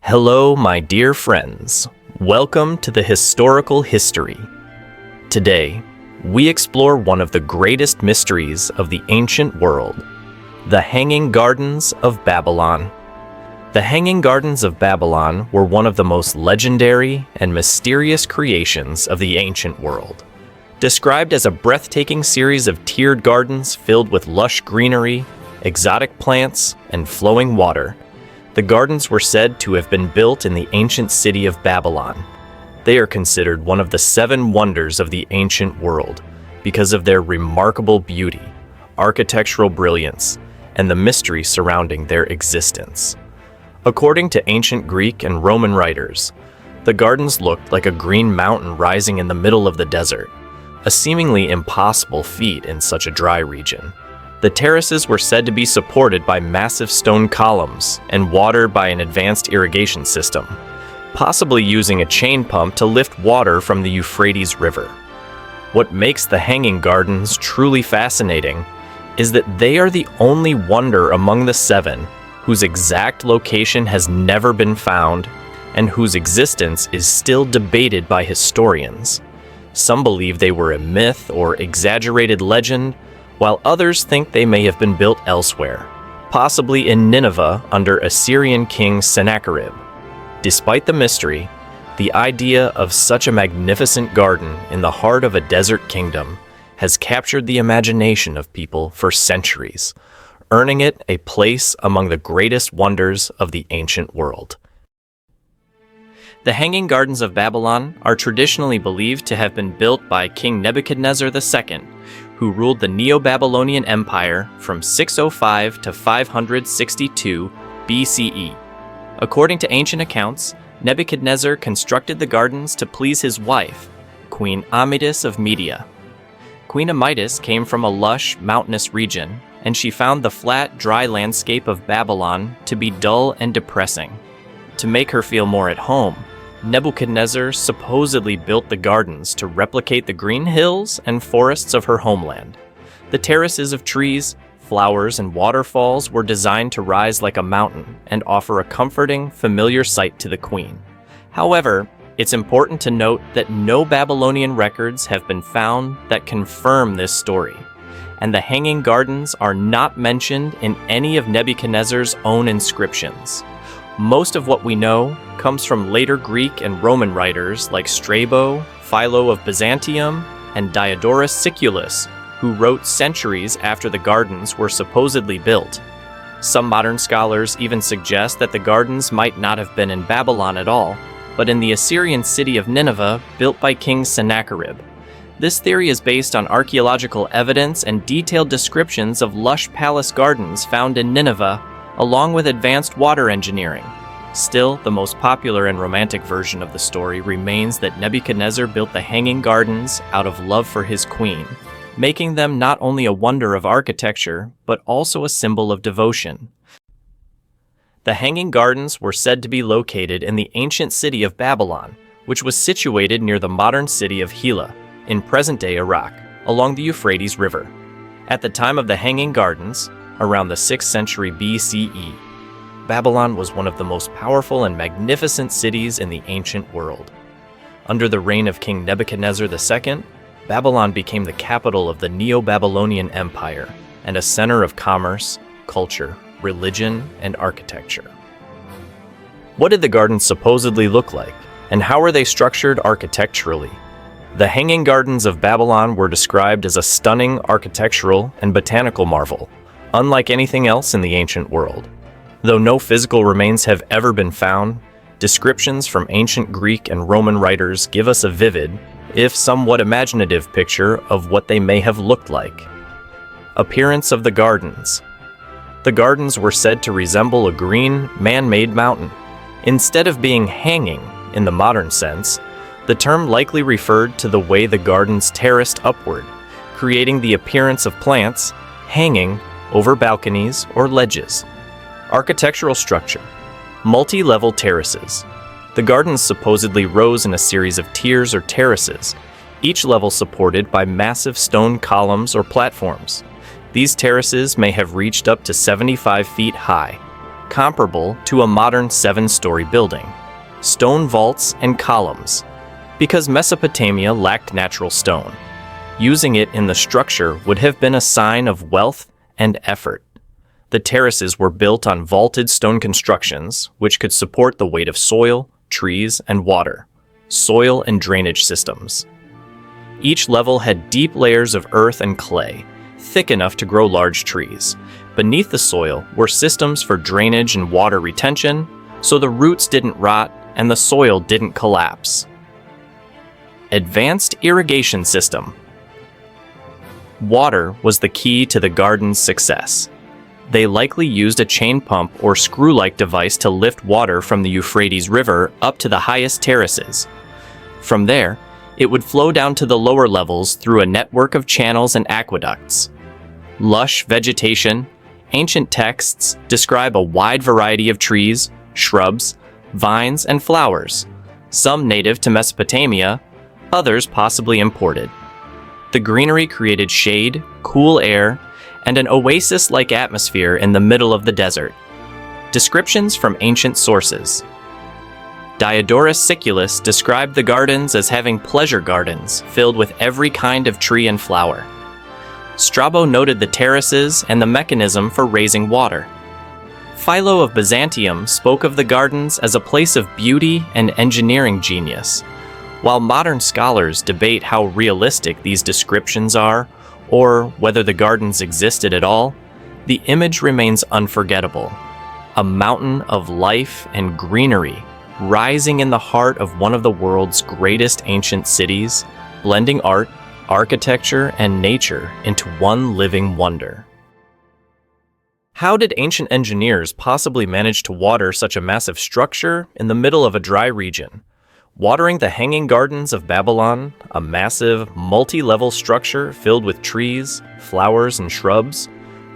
Hello, my dear friends. Welcome to the Historical History. Today, we explore one of the greatest mysteries of the ancient world, the Hanging Gardens of Babylon. The Hanging Gardens of Babylon were one of the most legendary and mysterious creations of the ancient world. Described as a breathtaking series of tiered gardens filled with lush greenery, exotic plants, and flowing water, the gardens were said to have been built in the ancient city of Babylon. They are considered one of the 7 wonders of the ancient world because of their remarkable beauty, architectural brilliance, and the mystery surrounding their existence. According to ancient Greek and Roman writers, the gardens looked like a green mountain rising in the middle of the desert, a seemingly impossible feat in such a dry region. The terraces were said to be supported by massive stone columns and watered by an advanced irrigation system, possibly using a chain pump to lift water from the Euphrates River. What makes the Hanging Gardens truly fascinating is that they are the only wonder among the 7 whose exact location has never been found and whose existence is still debated by historians. Some believe they were a myth or exaggerated legend, while others think they may have been built elsewhere, possibly in Nineveh under Assyrian king Sennacherib. Despite the mystery, the idea of such a magnificent garden in the heart of a desert kingdom has captured the imagination of people for centuries, earning it a place among the greatest wonders of the ancient world. The Hanging Gardens of Babylon are traditionally believed to have been built by King Nebuchadnezzar II, who ruled the Neo-Babylonian Empire from 605 to 562 BCE. According to ancient accounts, Nebuchadnezzar constructed the gardens to please his wife, Queen Amytis of Media. Queen Amytis came from a lush, mountainous region, and she found the flat, dry landscape of Babylon to be dull and depressing. To make her feel more at home, Nebuchadnezzar supposedly built the gardens to replicate the green hills and forests of her homeland. The terraces of trees, flowers, and waterfalls were designed to rise like a mountain and offer a comforting, familiar sight to the queen. However, it's important to note that no Babylonian records have been found that confirm this story, and the Hanging Gardens are not mentioned in any of Nebuchadnezzar's own inscriptions. Most of what we know comes from later Greek and Roman writers like Strabo, Philo of Byzantium, and Diodorus Siculus, who wrote centuries after the gardens were supposedly built. Some modern scholars even suggest that the gardens might not have been in Babylon at all, but in the Assyrian city of Nineveh, built by King Sennacherib. This theory is based on archaeological evidence and detailed descriptions of lush palace gardens found in Nineveh, along with advanced water engineering. Still, the most popular and romantic version of the story remains that Nebuchadnezzar built the Hanging Gardens out of love for his queen, making them not only a wonder of architecture, but also a symbol of devotion. The Hanging Gardens were said to be located in the ancient city of Babylon, which was situated near the modern city of Hilla, in present-day Iraq, along the Euphrates River. At the time of the Hanging Gardens, around the 6th century BCE, Babylon was one of the most powerful and magnificent cities in the ancient world. Under the reign of King Nebuchadnezzar II, Babylon became the capital of the Neo-Babylonian Empire and a center of commerce, culture, religion, and architecture. What did the gardens supposedly look like, and how were they structured architecturally? The Hanging Gardens of Babylon were described as a stunning architectural and botanical marvel, unlike anything else in the ancient world. Though no physical remains have ever been found, descriptions from ancient Greek and Roman writers give us a vivid, if somewhat imaginative picture of what they may have looked like. Appearance of the gardens. The gardens were said to resemble a green, man-made mountain. Instead of being hanging in the modern sense, the term likely referred to the way the gardens terraced upward, creating the appearance of plants hanging over balconies or ledges. Architectural structure. Multi-level terraces. The gardens supposedly rose in a series of tiers or terraces, each level supported by massive stone columns or platforms. These terraces may have reached up to 75 feet high. comparable to a modern 7-story building, stone vaults and columns, because Mesopotamia lacked natural stone. Using it in the structure would have been a sign of wealth and effort. The terraces were built on vaulted stone constructions, which could support the weight of soil, trees, and water, soil and drainage systems. Each level had deep layers of earth and clay, thick enough to grow large trees. Beneath the soil were systems for drainage and water retention, so the roots didn't rot and the soil didn't collapse. Advanced irrigation system. Water was the key to the garden's success. They likely used a chain pump or screw-like device to lift water from the Euphrates River up to the highest terraces. From there, it would flow down to the lower levels through a network of channels and aqueducts. Lush vegetation, ancient texts describe a wide variety of trees, shrubs, vines, and flowers, some native to Mesopotamia, others possibly imported. The greenery created shade, cool air, and an oasis-like atmosphere in the middle of the desert. Descriptions from ancient sources. Diodorus Siculus described the gardens as having pleasure gardens filled with every kind of tree and flower. Strabo noted the terraces and the mechanism for raising water. Philo of Byzantium spoke of the gardens as a place of beauty and engineering genius. While modern scholars debate how realistic these descriptions are, or whether the gardens existed at all, the image remains unforgettable. A mountain of life and greenery rising in the heart of one of the world's greatest ancient cities, blending art, architecture, and nature into one living wonder. How did ancient engineers possibly manage to water such a massive structure in the middle of a dry region? Watering the Hanging Gardens of Babylon, a massive, multi-level structure filled with trees, flowers, and shrubs,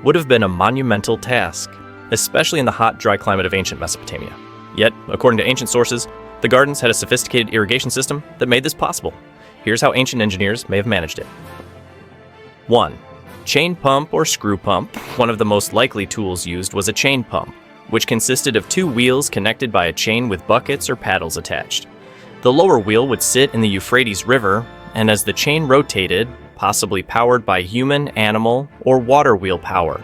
would have been a monumental task, especially in the hot, dry climate of ancient Mesopotamia. Yet, according to ancient sources, the gardens had a sophisticated irrigation system that made this possible. Here's how ancient engineers may have managed it. 1. Chain pump or screw pump. One of the most likely tools used was a chain pump, which consisted of 2 wheels connected by a chain with buckets or paddles attached. The lower wheel would sit in the Euphrates River, and as the chain rotated, possibly powered by human, animal, or water wheel power,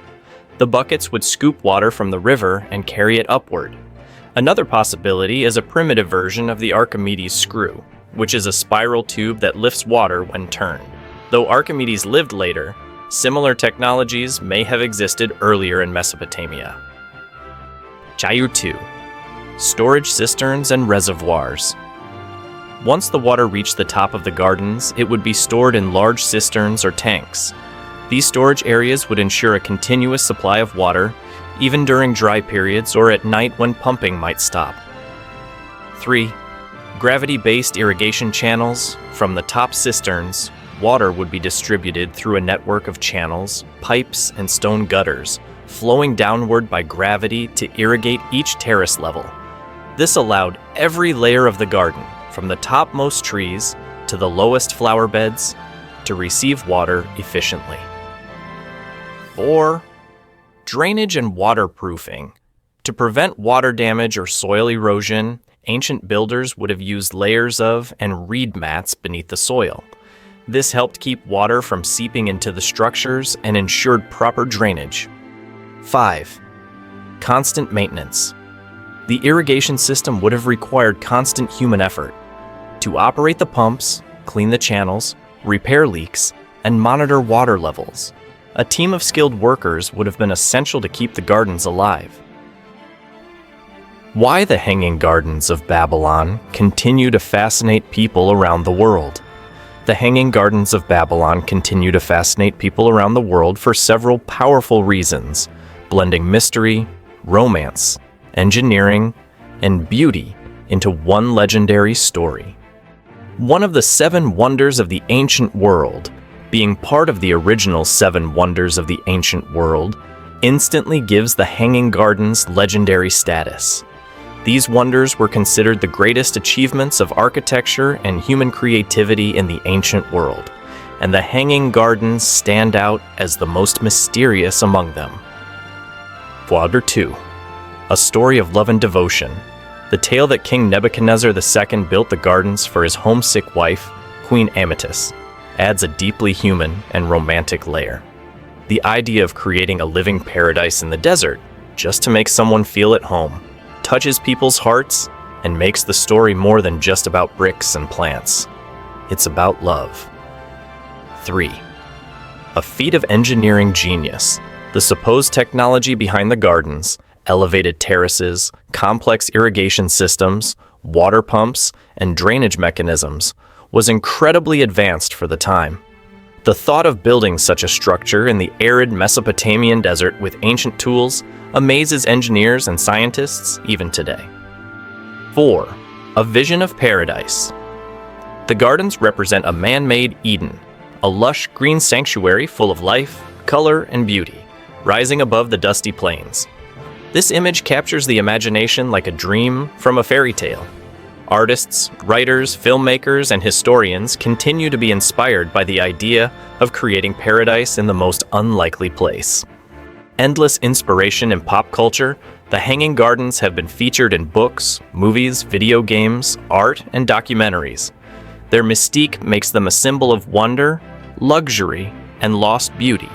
the buckets would scoop water from the river and carry it upward. Another possibility is a primitive version of the Archimedes screw, which is a spiral tube that lifts water when turned. Though Archimedes lived later, similar technologies may have existed earlier in Mesopotamia. Chayu 2. Storage cisterns and reservoirs. Once the water reached the top of the gardens, it would be stored in large cisterns or tanks. These storage areas would ensure a continuous supply of water, even during dry periods or at night when pumping might stop. 3. Gravity-based irrigation channels. From the top cisterns, water would be distributed through a network of channels, pipes, and stone gutters, flowing downward by gravity to irrigate each terrace level. This allowed every layer of the garden, from the topmost trees to the lowest flower beds, to receive water efficiently. 4. Drainage and waterproofing. To prevent water damage or soil erosion, ancient builders would have used layers of and reed mats beneath the soil. This helped keep water from seeping into the structures and ensured proper drainage. 5. Constant maintenance. The irrigation system would have required constant human effort to operate the pumps, clean the channels, repair leaks, and monitor water levels. A team of skilled workers would have been essential to keep the gardens alive. Why the Hanging Gardens of Babylon continue to fascinate people around the world. The Hanging Gardens of Babylon continue to fascinate people around the world for several powerful reasons, blending mystery, romance, engineering, and beauty into one legendary story. One of the 7 wonders of the ancient world, being part of the original 7 wonders of the ancient world, instantly gives the Hanging Gardens legendary status. These wonders were considered the greatest achievements of architecture and human creativity in the ancient world, and the Hanging Gardens stand out as the most mysterious among them. Quadra 2. a story of love and devotion. The tale that King Nebuchadnezzar II built the gardens for his homesick wife, Queen Amytis, adds a deeply human and romantic layer. The idea of creating a living paradise in the desert, just to make someone feel at home, touches people's hearts and makes the story more than just about bricks and plants. It's about love. 3. A feat of engineering genius. The supposed technology behind the gardens, elevated terraces, complex irrigation systems, water pumps, and drainage mechanisms, was incredibly advanced for the time. The thought of building such a structure in the arid Mesopotamian desert with ancient tools amazes engineers and scientists even today. 4. A vision of paradise. The gardens represent a man-made Eden, a lush green sanctuary full of life, color, and beauty, rising above the dusty plains. This image captures the imagination like a dream from a fairy tale. Artists, writers, filmmakers, and historians continue to be inspired by the idea of creating paradise in the most unlikely place. Endless inspiration in pop culture, the Hanging Gardens have been featured in books, movies, video games, art, and documentaries. Their mystique makes them a symbol of wonder, luxury, and lost beauty,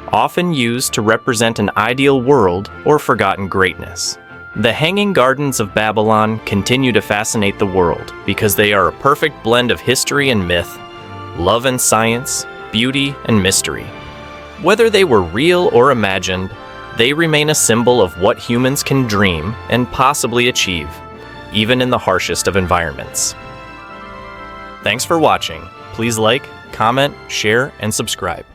often used to represent an ideal world or forgotten greatness. The Hanging Gardens of Babylon continue to fascinate the world because they are a perfect blend of history and myth, love and science, beauty and mystery. Whether they were real or imagined, they remain a symbol of what humans can dream and possibly achieve, even in the harshest of environments. Thanks for watching. Please like, comment, share, and subscribe.